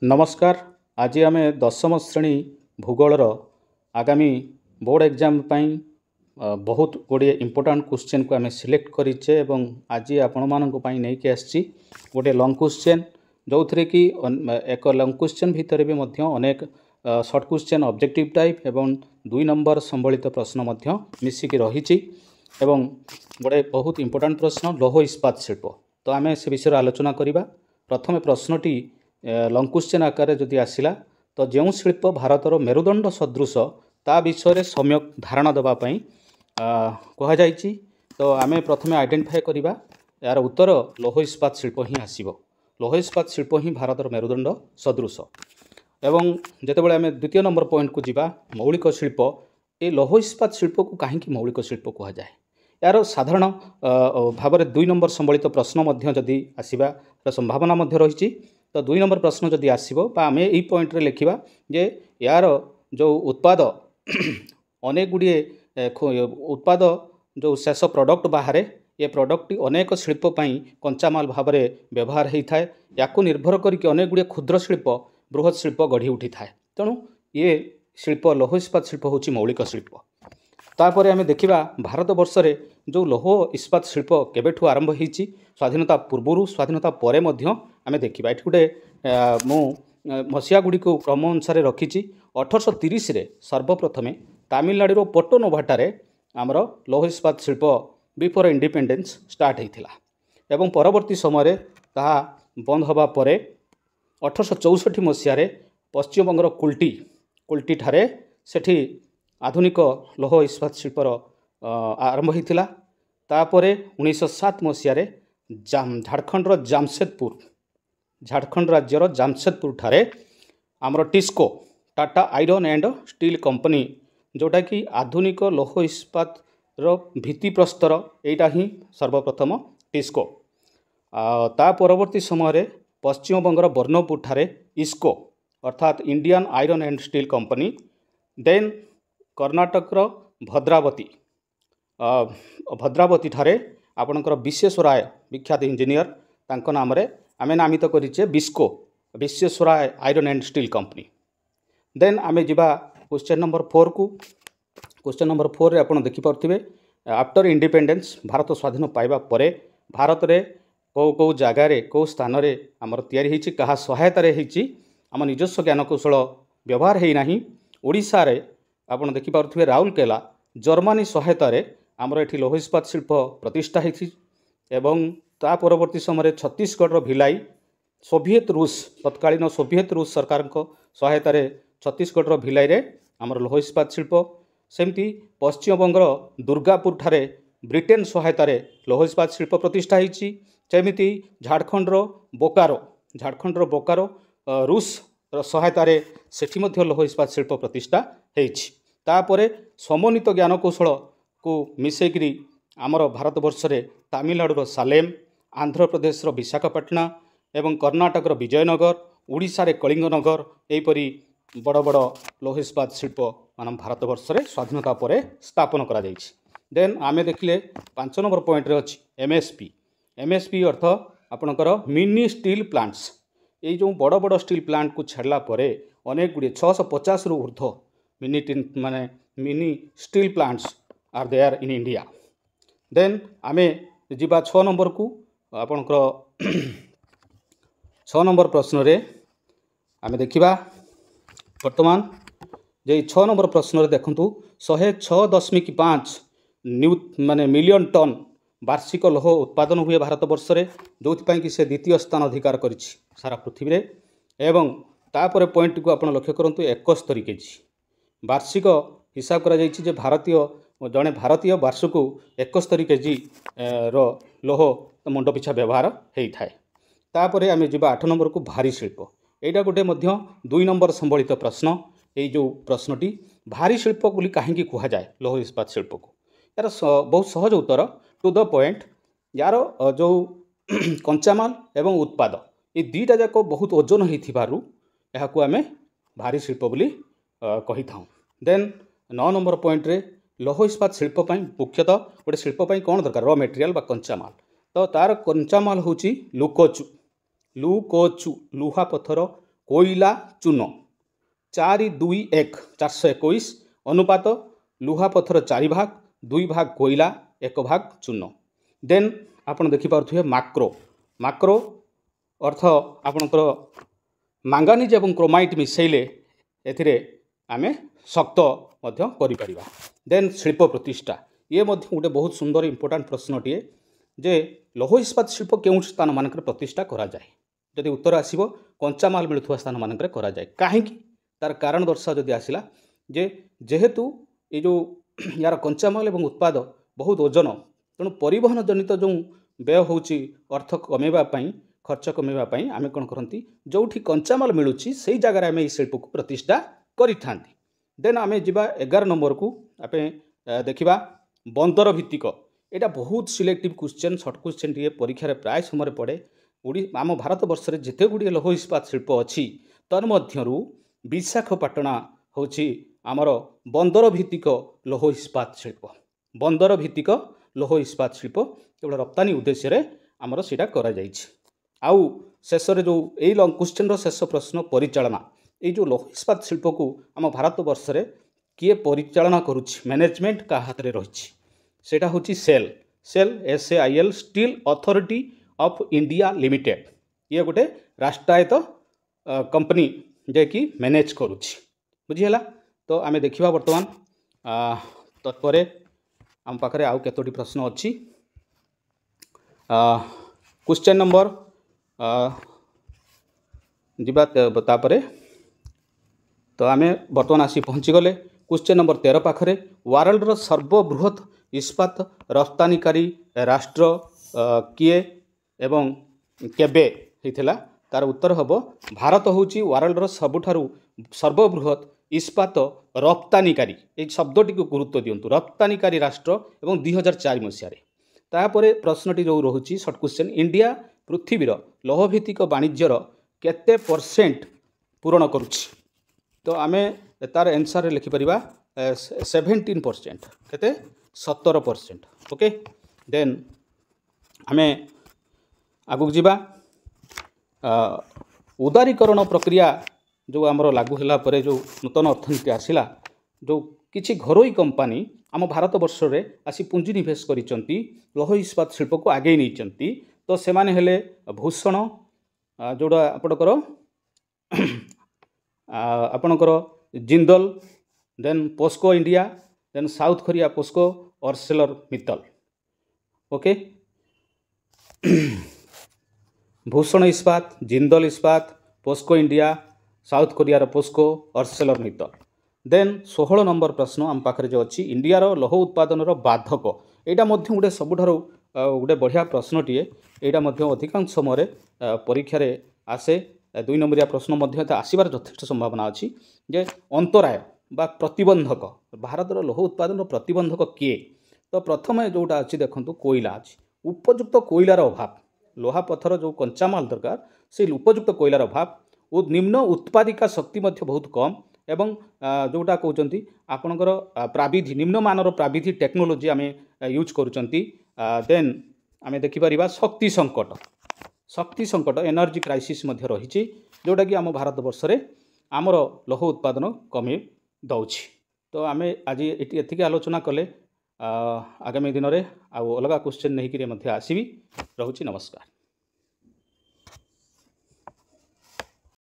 नमस्कार। आज आम दशम श्रेणी भूगोलर आगामी बोर्ड एग्जाम बहुत गुड़े इम्पोर्टाट क्वेश्चन को आम सिलेक्ट करें और आज आपण मानी नहीं आसी गोटे लंग क्वेश्चन जो थे कि एक लंग क्वेश्चन भितर भी अनेक शॉर्ट क्वेश्चन ऑब्जेक्टिव टाइप एवं 2 नंबर संबलित प्रश्न मिसिक रही गोटे बहुत इम्पोर्टाट प्रश्न लौह इस्पात शिल्प। तो आम से विषय आलोचना करवा। प्रथम प्रश्नटी लंग क्वेश्चन आकार जदि आसला तो जो शिल्प भारतर मेरुदंड सदृश ता विषय सम्यक धारणा देवाई कहुई। तो आम प्रथम आइडेंटिफाई करवा यार उत्तर लौह इस्पात शिल्प ही आसब। लौह इस्पात शिल्प ही भारतर मेरुदंड सदृश। एवं जितेबाला आम द्वितीय नंबर पॉइंट को जीवा मौलिक शिल्प। ये लौह इस्पात शिल्प को कहीं मौलिक शिल्प कहुए यार साधारण भाव में 2 नंबर संबलित प्रश्न जदि आसवा संभावना रही। तो 2 नंबर प्रश्न जदि आसो आम यही पॉइंट रे लिखा जे यार जो उत्पाद अनेक गुड़िए उत्पाद जो शेष प्रोडक्ट बाहर ये प्रोडक्ट अनेक शिल्पपाई कंचामाल भाव में व्यवहार होता है। या निर्भर करके अनेक गुड़िए क्षुद्र शिल्प बृहत शिल्प गढ़ी उठी थाए। तेणु ये शिल्प लौह इस्पात शिल्प हूँ मौलिक शिल्प। तापर आम देखा भारत वर्ष में जो लौह इस्पात शिल्प केबेठू आरंभ होती स्वाधीनता पूर्व स्वाधीनता पर आम देखा ये गोटे मसीहा गुड़ी को क्रम अनुसार रखी 1830 सर्वप्रथमे तमिलनाडु पोट्टनोभाटारे आमर लौह इस्पात शिल्प बिफोर इंडिपेंडेंस स्टार्ट होता एवं परवर्ती समय ताहा बंद होगा पर 1864 मसीह पश्चिमबंगर कुल्टी ठारे सेठी आधुनिक लौह इस्पात शिल्पर आरंभ होता। तापर 1907 मसीह झारखंडर झारखंड राज्यर जामशेदपुर ठारे आमर TISCO Tata iron and steel company जोटा कि आधुनिक लौह इस्पात भित्तिप्रस्तर यहीटा ही सर्वप्रथम टिस्को। ता परवर्ती समय पश्चिमबंगर बर्णपुर ठारे इस्को अर्थात Indian iron and steel company. Then कर्नाटकर भद्रावती ठारे आपणकर विश्वेश्वराय विख्यात इंजीनियर तांको नाम रे आमे नामित करिचे बिस्को Visvesvaraya iron and steel company. Then आमे जिबा क्वेश्चन नंबर 4 को। क्वेश्चन नंबर 4 रे आपण देखि परथिबे आफ्टर इंडिपेंडेंस भारत स्वाधीन पाइबा परे भारत रे को जगार को स्थान रे आमर तैयारी होईची कहा सहायता रे होईची आम निजस्व ज्ञानकौशल व्यवहार है ना। ओडिशा रे आपण देखि पारुथिबे राउरकेला जर्मनी सहायता रे आमर एठी लौह इस्पात शिल्प प्रतिष्ठा होईची। एवं ता परवर्ती समय छत्तीसगढ़ भिलाई सोभिएत रूस तत्कालीन सोभिएत रूस सरकार को सहायता रे छत्तीसगढ़ भिलाई रे आमर लौह इस्पात शिल्प। सेमती पश्चिमबंगर दुर्गापुर ठारे ब्रिटेन सहायता रे लौह इस्पात शिल्प प्रतिष्ठा होईची। सेमती झारखंडर बोकारो रूस सहायता रे सेठी मध्य लौह इस्पात शिल्प प्रतिष्ठा होईची। तापरे समन्वित ज्ञानकौशल को मिसेकरी आमर भारत वर्ष रे तमिलनाडुर सालेम आंध्र प्रदेश विशाखापाटना एवं कर्नाटकर विजयनगर ओडिशा रे कलिंगनगर एपरी बड़ बड़ लौह इस्पात शिल्प मान भारत वर्ष रे स्वाधीनता पर स्थापन करा जायछि। देन आमे देखिले 5 नंबर पॉइंट रे अछि एमएसपी अर्थ आपणकर मिनी स्टील प्लांट्स। ये जो बड़ बड़ स्टील प्लांट को छाड़ला परे अनेक गुड़े 650 रु ऊर्ध्व mini steel plants are there in India. Then आमे जीवा 6 नंबर को आपणकर 6 नंबर प्रश्न रे आमे देखिबा वर्तमान जे 6 नंबर प्रश्न रे देखंतु 106.5 मिलियन टन वार्षिक लौह उत्पादन हुए भारत वर्ष रे जो कि से द्वितीय स्थान अधिकार करिछि सारा पृथ्वी रे। एवं तापर पॉइंट को आपण लक्ष्य करंतु 71 केजी वार्षिक हिसाब करा जायछि जे जड़े भारतीय वार्षिक 71 केजी रो लौह मुंड पिछा व्यवहार होता है। तापर आम जी 8 नंबर को भारी शिल्प। एटा गोटे 2 नंबर संबलित प्रश्न। ये जो प्रश्नटी भारी शिल्प बोली कहीं कह जाए लौह इस्पात शिल्प को यार बहुत सहज उत्तर टू द पॉइंट। यार जो कंचामाल एवं उत्पाद ये दुईटा जाक बहुत ओजन होती आम भारी शिल्प बोली कही था। देन 9 नंबर पॉइंट रे लौह इस्पात शिल्प मुख्यतः गोटे शिल्प कौन दरकार रॉ मटेरियल बा कंचामाल। तो तार कंचामाल हूँ लुकोचु लुहा पत्थर कोईला चून 4:2:1 421 अनुपात लुहा पथर 4 भाग 2 भाग कोईला 1 भाग चून। देन आपण देखिपे माक्रो माक्रो अर्थ आपणकर मांगानिज एवं क्रोमाइट मिसेले एथिरे आमे शक्त मध्य करि परिबा। देन शिल्प प्रतिष्ठा ये मध्य गोटे बहुत सुंदर इंपोर्टेंट प्रश्नटीए जे लौह इस्पात शिल्प केउं स्थान मानकर प्रतिष्ठा करा जाए। जदि उत्तर आसीबो कंचामाल मिलुथुवा स्थान मानकर करा जाए काहे कि तार कारण दर्शा जदि आसिला जे जेहेतु ये जो यार कंचामाल एवं उत्पाद बहुत ओजन तेणु परिवहन जनित जो व्यय होउची अर्थ कमेबा पई खर्च कमेबा पई आमे कोन करंती जोठी कंचामाल मिलुची सेही जगह आमे शिल्प को प्रतिष्ठा करिथांती। देन आमे जिबा 11 नंबर को आपे देखिबा बंदर भित्तिक एटा बहुत selective question short question T परीक्षा रे प्राय समय पड़े। आम भारत वर्ष रे जेते गुडी लौह इस्पात शिल्प अछि तन मध्यरु विशाखापाटना होछि आमर बंदर भित्तिक लौह इस्पात शिल्प। बंदर भित्तिक लौह इस्पात शिल्प केवल रप्तानी उद्देश्य रे आमर सेटा करा जाइछि। आउ शेष रे जो एई लॉन्ग क्वेश्चन रो शेष प्रश्न परिचालना ये जो लौह इस्पात शिल्प को आम भारत वर्ष रे किए परिचालना करुछि मैनेजमेंट का हाथ रे रहिछि सेटा होछि SAIL SAIL steel authority of India limited. ये गोटे राष्ट्रायत्त कंपनी जे कि मैनेज करुछि बुझीला। तो आमे देखिबा वर्तमान तत्परे आम पाखरे आउ केतोटी प्रश्न अछि। क्वेश्चन नंबर जिबा तापरे तो आमे वर्तमान आसी पहुँची गले क्वेश्चन नंबर 13 पाखरे वर्ल्ड रो सर्वबृहत इस्पात रफ्तानीकारी राष्ट्र किए एवं केबे हिथिला तार उत्तर हबो भारत होची वर्ल्ड रो सबुठारु सर्वबृहत इस्पात रफ्तानीकारी ए शब्दटी को गुरुत्व दियंतु रफ्तानीकारी राष्ट्र एवं 2004 मसिया रे। तापरे प्रश्नटी जो रहुची शॉर्ट क्वेश्चन इंडिया पृथ्वीर लौहभित्तिक वाणिज्यर केते परसेंट पूरण करुछि। तो आमे तार आंसर लिखि परिबा 17% केते 17%। ओके देन आमे आगु जिबा उदारीकरण प्रक्रिया जो आमर लागू होला परे जो नूतन अर्थनीति आसिला जो किछि घरोई कंपनी आम भारत वर्ष रे आसी पुंजी निवेश करिसंती लौह इस्पात शिल्प को आगे नहीं चंती। तो से माने हेले भूषण जोड़ा आपणकर Jindal then POSCO India then south Korea POSCO Arcelor Mittal. Okay Bhushan Ispat Jindal Ispat POSCO India south Korea POSCO Arcelor Mittal. Then 16 number प्रश्न आम पाखरे जो अच्छी इंडिया रो लौह उत्पादन बाधक एटा मध्य गोटे सबुठारु गोटे बढ़िया प्रश्नटीए एटा मध्य अधिकांश समय परीक्षा रे आसे 2 नंबरिया प्रश्न मध्य आसबार यथेष्ट संभावना अच्छी जे अंतराय बा प्रतिबंधक भारत रो लौह उत्पादन प्रतिबंधक किए। तो प्रथम जोटा अच्छी देखंतु कोईला अच्छी उपयुक्त कोईलार अभाव लोहा पथर जो कंचामाल दरकार से उपयुक्त कोईलार अभाव और निम्न उत्पादिका शक्ति मध्य बहुत कम एवं जोटा कहते आपणकर प्राविधि निम्नमानर प्राविधि टेक्नोलोजी आम यूज करुँच। देन आम देखिपर शक्ति संकट एनर्जी क्राइसिस मध्य रही जोटा कि आम भारत वर्ष रे आमर लौह उत्पादन कमी दौछि। तो आम आज एति आलोचना कले आगामी दिन में आउ अलग क्वेश्चन नहीं कि आसबि। रहुछि नमस्कार।